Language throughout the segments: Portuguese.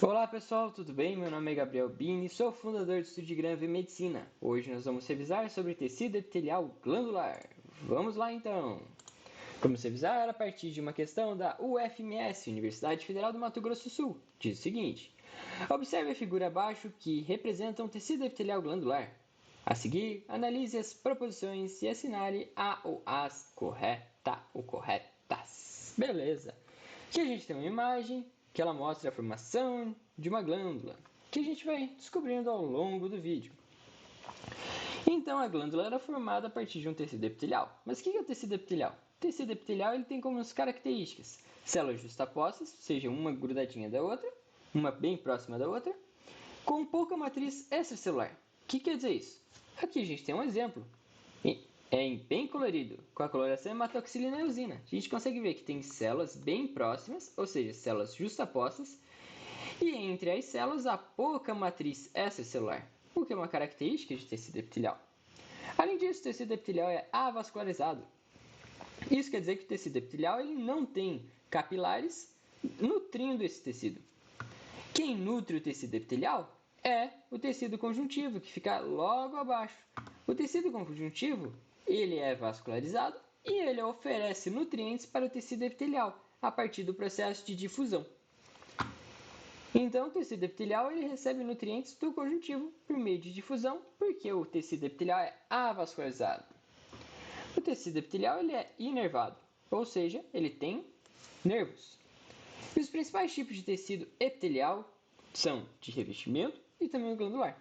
Olá pessoal, tudo bem? Meu nome é Gabriel Bini, sou fundador do Estúdio Granve Medicina. Hoje nós vamos revisar sobre tecido epitelial glandular. Vamos lá então! Vamos revisar a partir de uma questão da UFMS, Universidade Federal do Mato Grosso do Sul. Diz o seguinte: observe a figura abaixo que representa um tecido epitelial glandular. A seguir, analise as proposições e assinale a ou as correta ou corretas. Beleza! Aqui a gente tem uma imagem que ela mostra a formação de uma glândula, que a gente vai descobrindo ao longo do vídeo. Então, a glândula era formada a partir de um tecido epitelial. Mas o que é o tecido epitelial? O tecido epitelial ele tem como características células justapostas, ou seja, uma grudadinha da outra, uma bem próxima da outra, com pouca matriz extracelular. O que quer dizer isso? Aqui a gente tem um exemplo. Bem colorido, com a coloração hematoxilina e eosina. A gente consegue ver que tem células bem próximas, ou seja, células justapostas, e entre as células há pouca matriz extracelular, o que é uma característica de tecido epitelial. Além disso, o tecido epitelial é avascularizado. Isso quer dizer que o tecido epitelial ele não tem capilares nutrindo esse tecido. Quem nutre o tecido epitelial é o tecido conjuntivo, que fica logo abaixo. O tecido conjuntivo ele é vascularizado e ele oferece nutrientes para o tecido epitelial a partir do processo de difusão. Então, o tecido epitelial ele recebe nutrientes do conjuntivo por meio de difusão, porque o tecido epitelial é avascularizado. O tecido epitelial ele é inervado, ou seja, ele tem nervos. E os principais tipos de tecido epitelial são de revestimento e também o glandular.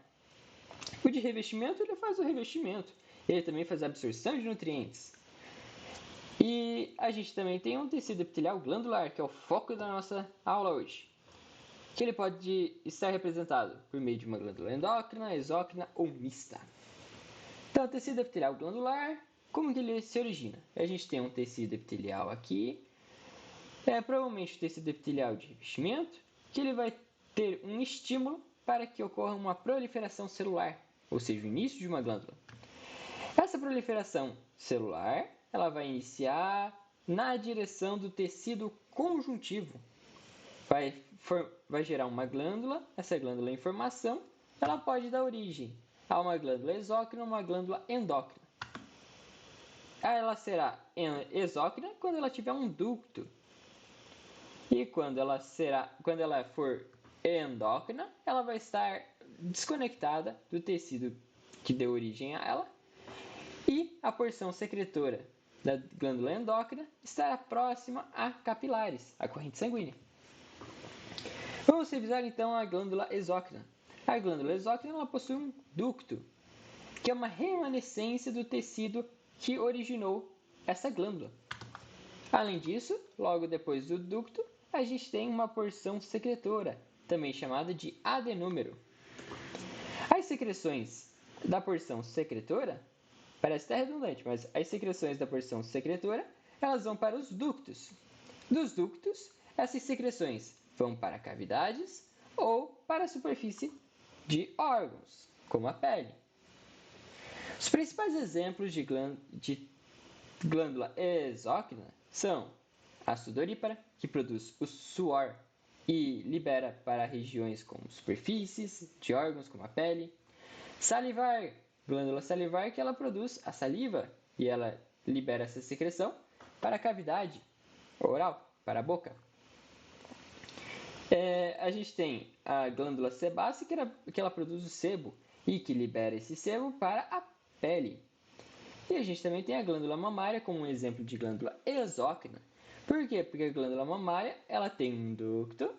O de revestimento ele faz o revestimento, ele também faz a absorção de nutrientes. E a gente também tem um tecido epitelial glandular, que é o foco da nossa aula hoje, que ele pode estar representado por meio de uma glândula endócrina, exócrina ou mista. Então, o tecido epitelial glandular, como que ele se origina? A gente tem um tecido epitelial aqui, provavelmente o tecido epitelial de revestimento, que ele vai ter um estímulo para que ocorra uma proliferação celular, ou seja, o início de uma glândula. Essa proliferação celular ela vai iniciar na direção do tecido conjuntivo. Vai gerar uma glândula, essa glândula em formação, ela pode dar origem a uma glândula exócrina ou uma glândula endócrina. Ela será exócrina quando ela tiver um ducto. E quando ela for endócrina, ela vai estar desconectada do tecido que deu origem a ela. E a porção secretora da glândula endócrina estará próxima a capilares, a corrente sanguínea. Vamos revisar então a glândula exócrina. A glândula exócrina ela possui um ducto, que é uma remanescência do tecido que originou essa glândula. Além disso, logo depois do ducto, a gente tem uma porção secretora, também chamada de adenômero. As secreções da porção secretora, parece até redundante, mas as secreções da porção secretora, elas vão para os ductos. Dos ductos, essas secreções vão para cavidades ou para a superfície de órgãos, como a pele. Os principais exemplos de glândula exócrina são a sudorípara, que produz o suor e libera para regiões como superfícies de órgãos, como a pele. Salivar, glândula salivar, que ela produz a saliva e ela libera essa secreção para a cavidade oral, para a boca. A gente tem a glândula sebácea, que ela produz o sebo e que libera esse sebo para a pele. E a gente também tem a glândula mamária como um exemplo de glândula exócrina. Por quê? Porque a glândula mamária ela tem um ducto,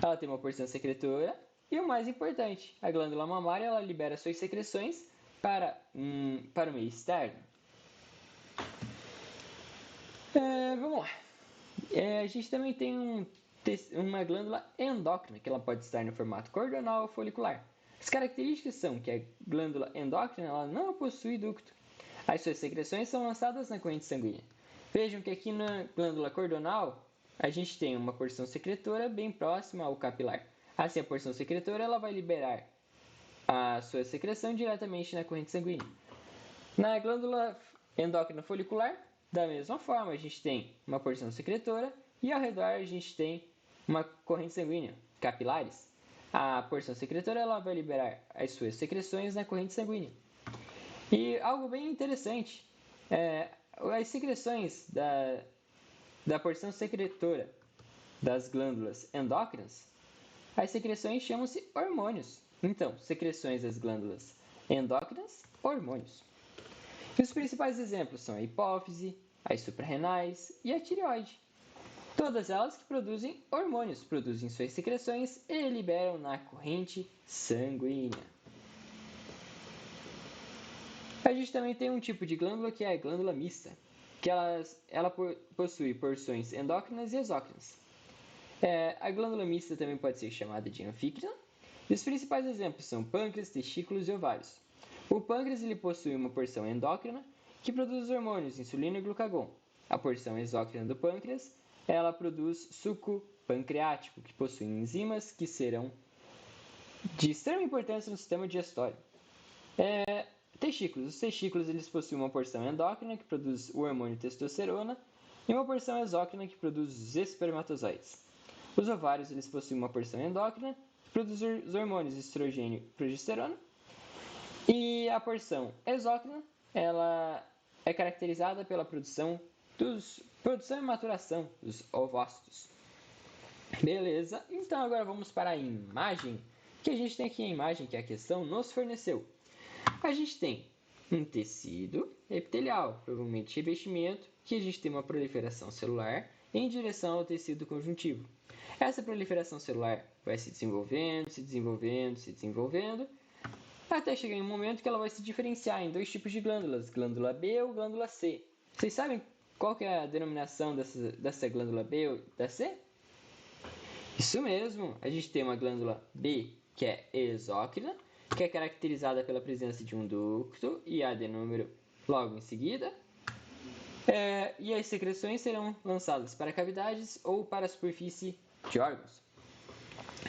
ela tem uma porção secretora e o mais importante, a glândula mamária ela libera suas secreções para o meio externo. Vamos lá. A gente também tem uma glândula endócrina, que ela pode estar no formato cordonal ou folicular. As características são que a glândula endócrina ela não possui ducto. As suas secreções são lançadas na corrente sanguínea. Vejam que aqui na glândula cordonal, a gente tem uma porção secretora bem próxima ao capilar. Assim, a porção secretora ela vai liberar a sua secreção diretamente na corrente sanguínea. Na glândula endócrina folicular, da mesma forma, a gente tem uma porção secretora e ao redor a gente tem uma corrente sanguínea. capilares, a porção secretora ela vai liberar as suas secreções na corrente sanguínea. E algo bem interessante, as secreções da porção secretora das glândulas endócrinas, as secreções chamam-se hormônios. Então, secreções das glândulas endócrinas, hormônios. E os principais exemplos são a hipófise, as suprarrenais e a tireoide. Todas elas que produzem hormônios, produzem suas secreções e liberam na corrente sanguínea. A gente também tem um tipo de glândula que é a glândula mista, que ela possui porções endócrinas e exócrinas. A glândula mista também pode ser chamada de anfícrina, e os principais exemplos são pâncreas, testículos e ovários. O pâncreas ele possui uma porção endócrina que produz os hormônios insulina e glucagon. A porção exócrina do pâncreas ela produz suco pancreático, que possui enzimas que serão de extrema importância no sistema digestório. Testículos. Os testículos eles possuem uma porção endócrina que produz o hormônio testosterona e uma porção exócrina que produz os espermatozoides. Os ovários eles possuem uma porção endócrina que produz os hormônios estrogênio e progesterona. E a porção exócrina ela é caracterizada pela produção e maturação dos ovócitos. Beleza, então agora vamos para a imagem, que a gente tem aqui a imagem que a questão nos forneceu. A gente tem um tecido epitelial, provavelmente revestimento, que a gente tem uma proliferação celular em direção ao tecido conjuntivo. Essa proliferação celular vai se desenvolvendo, até chegar em um momento que ela vai se diferenciar em dois tipos de glândulas, glândula B ou glândula C. Vocês sabem qual que é a denominação dessa glândula B ou da C? Isso mesmo, a gente tem uma glândula B, que é exócrina, que é caracterizada pela presença de um ducto e adenômero logo em seguida. E as secreções serão lançadas para cavidades ou para a superfície de órgãos.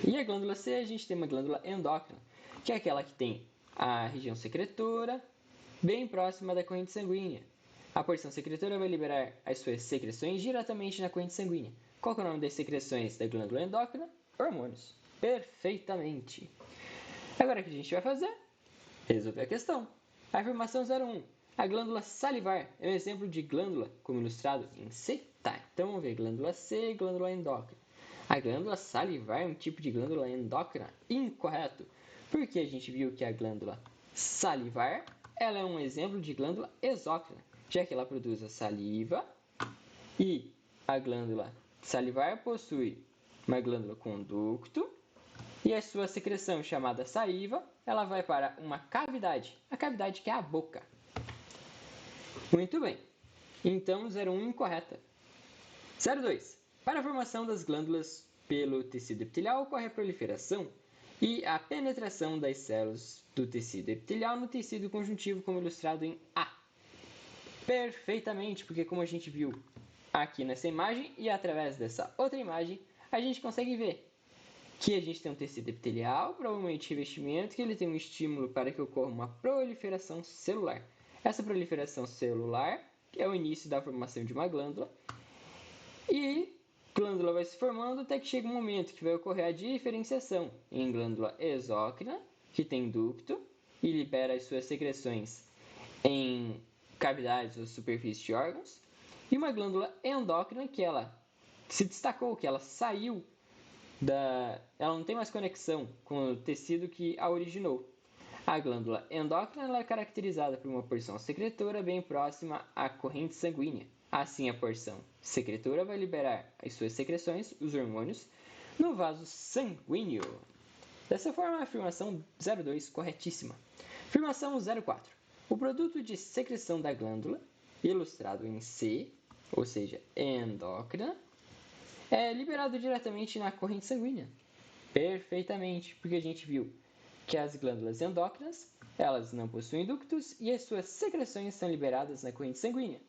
E a glândula C, a gente tem uma glândula endócrina, que é aquela que tem a região secretora bem próxima da corrente sanguínea. A porção secretora vai liberar as suas secreções diretamente na corrente sanguínea. Qual é o nome das secreções da glândula endócrina? Hormônios. Perfeitamente. Agora o que a gente vai fazer? Resolver a questão. Afirmação 01. A glândula salivar é um exemplo de glândula, como ilustrado em C. Tá, então vamos ver glândula C e glândula endócrina. A glândula salivar é um tipo de glândula endócrina? Incorreto, porque a gente viu que a glândula salivar ela é um exemplo de glândula exócrina, já que ela produz a saliva e a glândula salivar possui uma glândula conducto e a sua secreção chamada saliva ela vai para uma cavidade, a cavidade que é a boca. Muito bem, então 01 incorreta. 02. Para a formação das glândulas pelo tecido epitelial ocorre a proliferação e a penetração das células do tecido epitelial no tecido conjuntivo, como ilustrado em A. Perfeitamente, porque como a gente viu aqui nessa imagem e através dessa outra imagem, a gente consegue ver que a gente tem um tecido epitelial, provavelmente revestimento, que ele tem um estímulo para que ocorra uma proliferação celular. Essa proliferação celular é o início da formação de uma glândula e a glândula vai se formando até que chega um momento que vai ocorrer a diferenciação em glândula exócrina, que tem ducto e libera as suas secreções em cavidades ou superfície de órgãos, e uma glândula endócrina que ela se destacou, que ela saiu ela não tem mais conexão com o tecido que a originou. A glândula endócrina ela é caracterizada por uma porção secretora bem próxima à corrente sanguínea. Assim, a porção secretora vai liberar as suas secreções, os hormônios, no vaso sanguíneo. Dessa forma, a afirmação 02 corretíssima. Afirmação 04. O produto de secreção da glândula, ilustrado em C, ou seja, endócrina, é liberado diretamente na corrente sanguínea. Perfeitamente, porque a gente viu que as glândulas endócrinas, elas não possuem ductos e as suas secreções são liberadas na corrente sanguínea.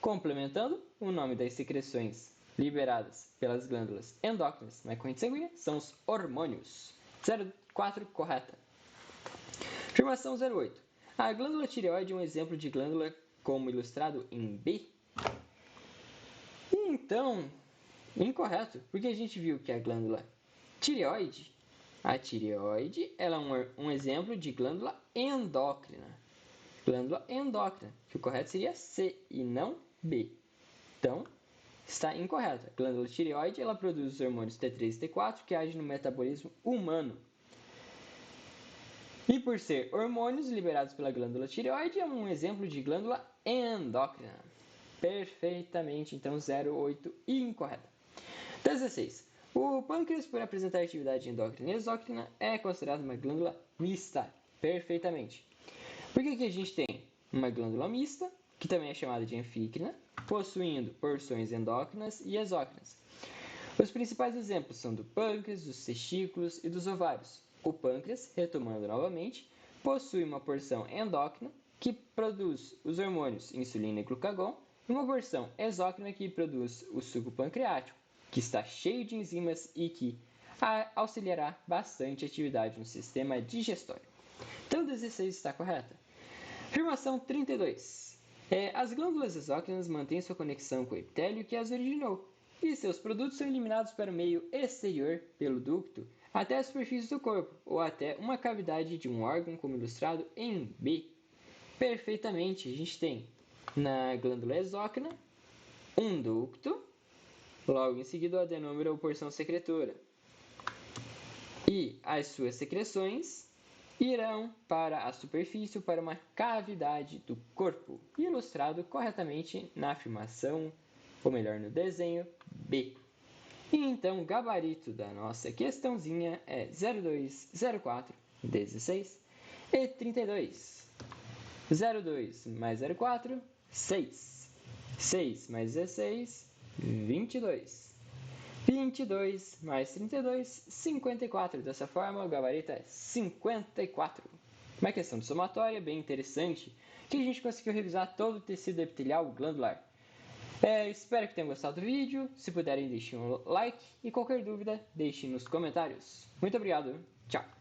Complementando, o nome das secreções liberadas pelas glândulas endócrinas na corrente sanguínea são os hormônios. 04 correta. Afirmação 08. A glândula tireoide é um exemplo de glândula como ilustrado em B. Então, incorreto, porque a gente viu que a glândula Tireoide. A tireoide ela é um exemplo de glândula endócrina. Glândula endócrina, que o correto seria C e não B. Então, está incorreto. A glândula tireoide ela produz os hormônios T3 e T4 que agem no metabolismo humano. E por ser hormônios liberados pela glândula tireoide, é um exemplo de glândula endócrina. Perfeitamente, então 08 incorreto. 16. O pâncreas, por apresentar atividade endócrina e exócrina, é considerado uma glândula mista. Perfeitamente. Por que a gente tem uma glândula mista, que também é chamada de anfícrina, possuindo porções endócrinas e exócrinas? Os principais exemplos são do pâncreas, dos testículos e dos ovários. O pâncreas, retomando novamente, possui uma porção endócrina que produz os hormônios insulina e glucagon, e uma porção exócrina que produz o suco pancreático, que está cheio de enzimas e que auxiliará bastante a atividade no sistema digestório. Então, 16 está correta. Afirmação 32. As glândulas exócrinas mantêm sua conexão com o epitélio que as originou, e seus produtos são eliminados para o meio exterior pelo ducto até a superfície do corpo, ou até uma cavidade de um órgão, como ilustrado em B. Perfeitamente, a gente tem na glândula exócrina um ducto, logo em seguida o adenômero ou porção secretora. E as suas secreções irão para a superfície ou para uma cavidade do corpo, ilustrado corretamente na afirmação, ou melhor, no desenho B. E então o gabarito da nossa questãozinha é 02, 04, 16 e 32. 02 mais 04, 6. 6 mais 16, 22. 22 mais 32, 54. Dessa forma, o gabarito é 54. Uma questão de somatória bem interessante, que a gente conseguiu revisar todo o tecido epitelial glandular. Espero que tenham gostado do vídeo. Se puderem, deixem um like e qualquer dúvida, deixem nos comentários. Muito obrigado. Tchau.